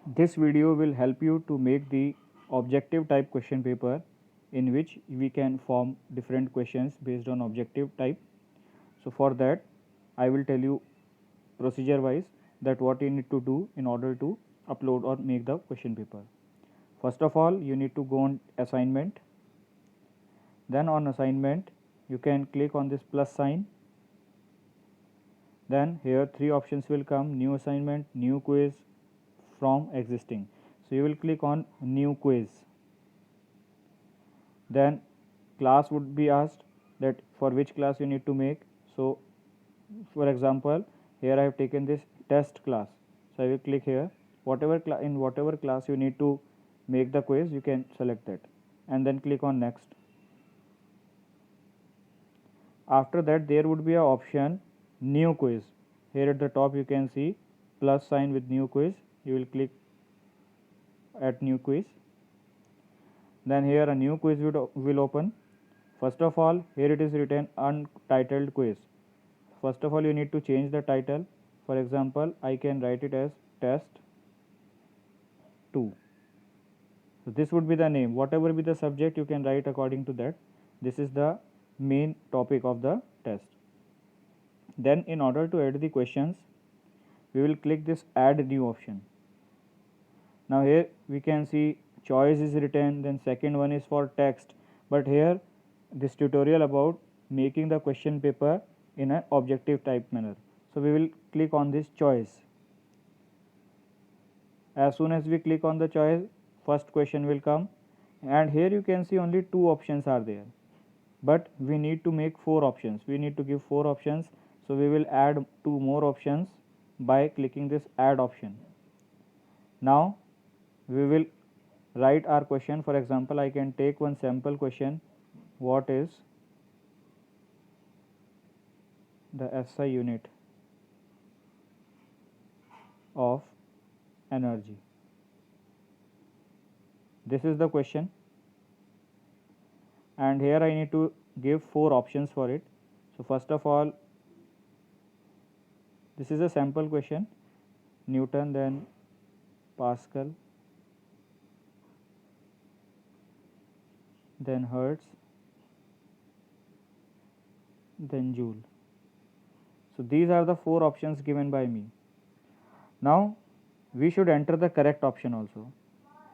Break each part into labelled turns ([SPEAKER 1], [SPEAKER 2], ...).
[SPEAKER 1] This video will help you to make the objective type question paper, in which we can form different questions based on objective type. So for that I will tell you procedure wise that what you need to do in order to upload or make the question paper. First of all, you need to go on assignment. Then on assignment you can click on this plus sign. Then here three options will come: new assignment, new quiz, from existing. So you will click on new quiz. Then class would be asked that for which class you need to make. So for example, here I have taken this test class, so I will click here. In whatever class you need to make the quiz, you can select that and then click on next. After that there would be a option new quiz. Here at the top you can see plus sign with new quiz. You will click at new quiz. Then here a new quiz will open. First of all, here it is written untitled quiz. First of all, you need to change the title. For example, I can write it as test 2. So this would be the name. Whatever be the subject, you can write according to that. This is the main topic of the test. Then in order to add the questions, we will click this add new option. Now here we can see choice is written, then second one is for text, but here this tutorial about making the question paper in an objective type manner. So we will click on this choice. As soon as we click on the choice, first question will come, and here you can see only two options are there, but we need to make four options. We need to give four options, so we will add two more options by clicking this add option. Now we will write our question. For example, I can take one sample question: what is the SI unit of energy? This is the question, and here I need to give four options for it. So first of all, this is a sample question: Newton, then Pascal, then Hertz, then Joule. So these are the four options given by me. Now we should enter the correct option also.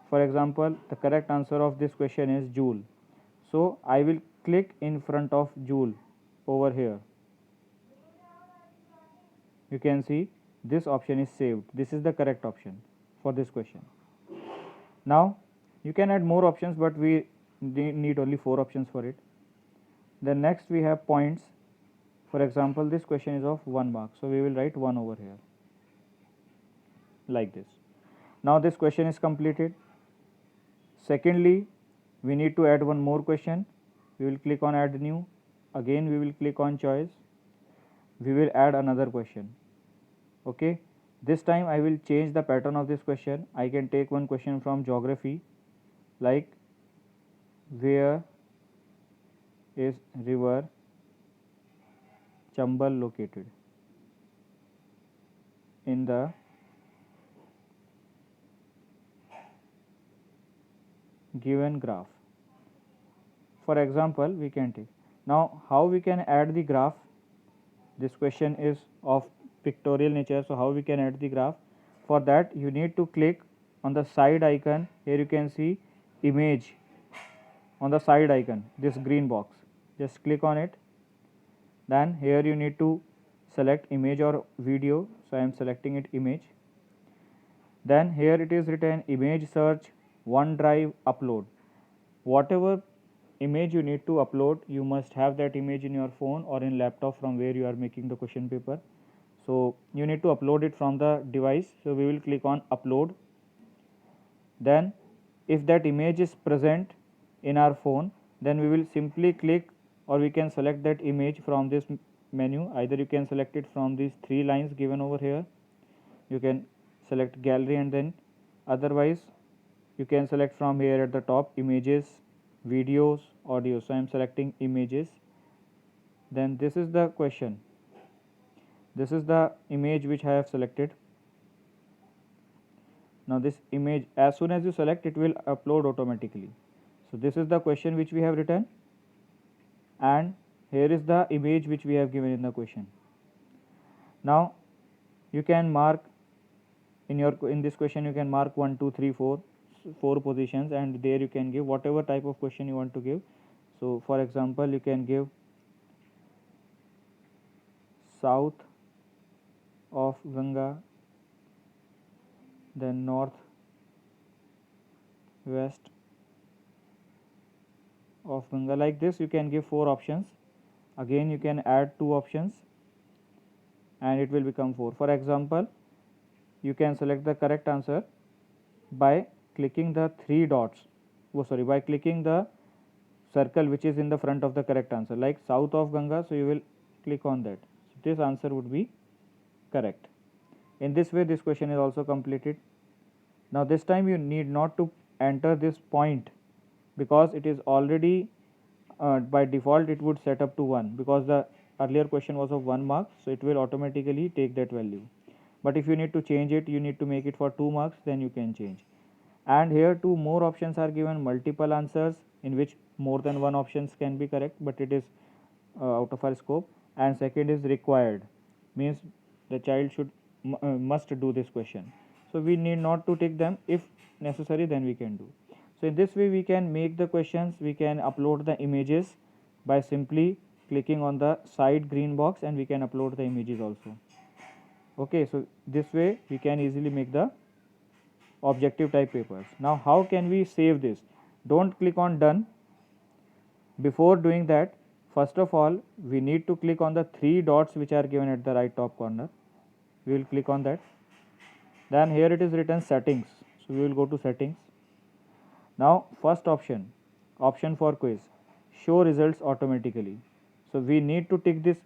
[SPEAKER 1] For example, the correct answer of this question is Joule. So I will click in front of Joule over here. You can see this option is saved. This is the correct option for this question. Now you can add more options, but we need only four options for it. Then next we have points. For example, this question is of 1 mark, so we will write 1 over here like this. Now this question is completed. Secondly, we need to add one more question. We will click on add new. Again we will click on choice. We will add another question. Okay, this time I will change the pattern of this question. I can take one question from geography, like where is river Chambal located in the given graph. For example, we can take. Now how we can add the graph? This question is of pictorial nature, so how we can add the graph? For that you need to click on the side icon. Here you can see image on the side icon, this green box. Just click on it. Then here you need to select image or video, so I am selecting it image. Then here it is written image search, OneDrive, upload. Whatever image you need to upload, you must have that image in your phone or in laptop from where you are making the question paper. So you need to upload it from the device, so we will click on upload. Then if that image is present in our phone, then we will simply click, or we can select that image from this menu. Either you can select it from these three lines given over here, you can select gallery, and then otherwise you can select from here at the top images, videos, audio. So I am selecting images. Then this is the question, this is the image which I have selected. Now this image, as soon as you select, it will upload automatically. So this is the question which we have written, and here is the image which we have given in the question. Now you can mark in this question, you can mark 1 2 3 4 4 positions, and there you can give whatever type of question you want to give. So for example, you can give south of Ganga, then north west of Ganga. Like this you can give 4 options. Again you can add 2 options and it will become 4. For example, you can select the correct answer by clicking the 3 dots, by clicking the circle which is in the front of the correct answer, like south of Ganga, so you will click on that. So this answer would be correct. In this way this question is also completed. Now this time you need not to enter this point, because it is already by default it would set up to 1, because the earlier question was of 1 mark, so it will automatically take that value. But if you need to change it, you need to make it for 2 marks, then you can change. And here 2 more options are given, multiple answers, in which more than one options can be correct, but it is out of our scope. And second is required, means the child should must do this question. So we need not to take them. If necessary, then we can do. So in this way we can make the questions, we can upload the images by simply clicking on the side green box, and we can upload the images also. Okay, so this way we can easily make the objective type papers. Now how can we save this? Don't click on done. Before doing that, first of all we need to click on the 3 dots which are given at the right top corner. We will click on that. Then here it is written settings, so we will go to settings. Now first option for quiz, show results automatically. So we need to tick this,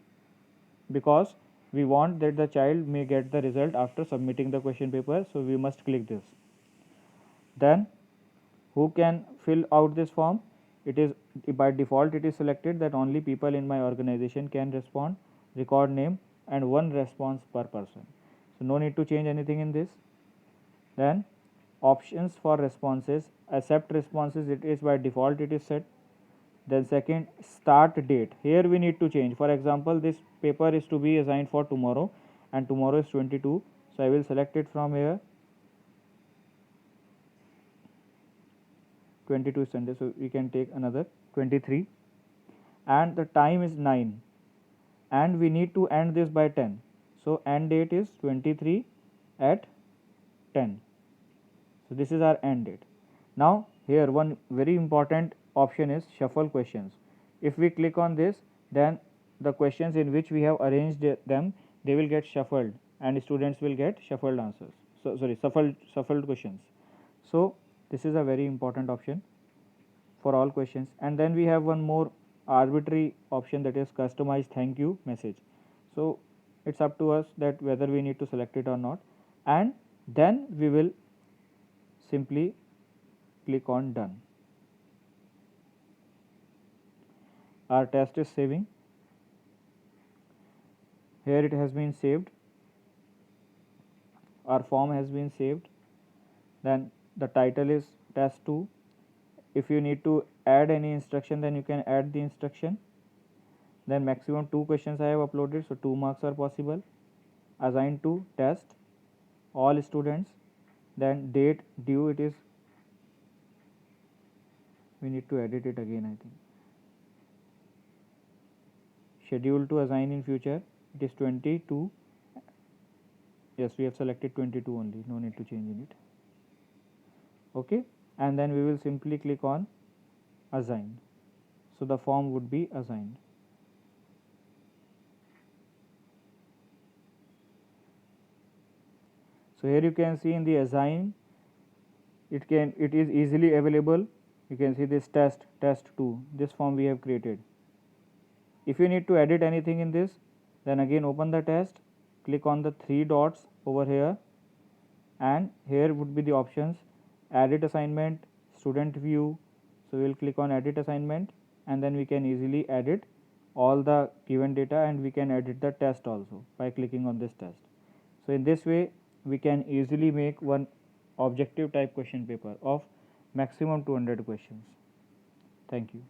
[SPEAKER 1] because we want that the child may get the result after submitting the question paper, so we must click this. Then who can fill out this form? It is by default it is selected that only people in my organization can respond, record name and 1 response per person. So no need to change anything in this. Then options for responses, accept responses, it is by default it is set. Then second, start date, here we need to change. For example, this paper is to be assigned for tomorrow, and tomorrow is 22, so I will select it from here. 22 is Sunday, so we can take another 23, and the time is 9, and we need to end this by 10, so end date is 23 at 10. So this is our end date. Now here one very important option is shuffle questions. If we click on this, then the questions in which we have arranged them, they will get shuffled, and students will get shuffled answers. So sorry, shuffled questions. So this is a very important option for all questions. And then we have one more arbitrary option, that is customize thank you message. So it's up to us that whether we need to select it or not, and then we will simply click on done. Our test is saving. Here it has been saved. Our form has been saved. Then the title is test 2. If you need to add any instruction, then you can add the instruction. Then maximum 2 questions I have uploaded, so 2 marks are possible. Assign to test all students. Then date due, it is, we need to edit it again, I think. Schedule to assign in future, it is 22. Yes, we have selected 22 only, no need to change in it. Okay, and then we will simply click on assign. So the form would be assigned. So here you can see in the assign, it is easily available. You can see this test 2, this form we have created. If you need to edit anything in this, then again open the test, click on the 3 dots over here, and here would be the options, edit assignment, student view. So we will click on edit assignment, and then we can easily edit all the given data, and we can edit the test also by clicking on this test. So in this way we can easily make one objective type question paper of maximum 200 questions. Thank you.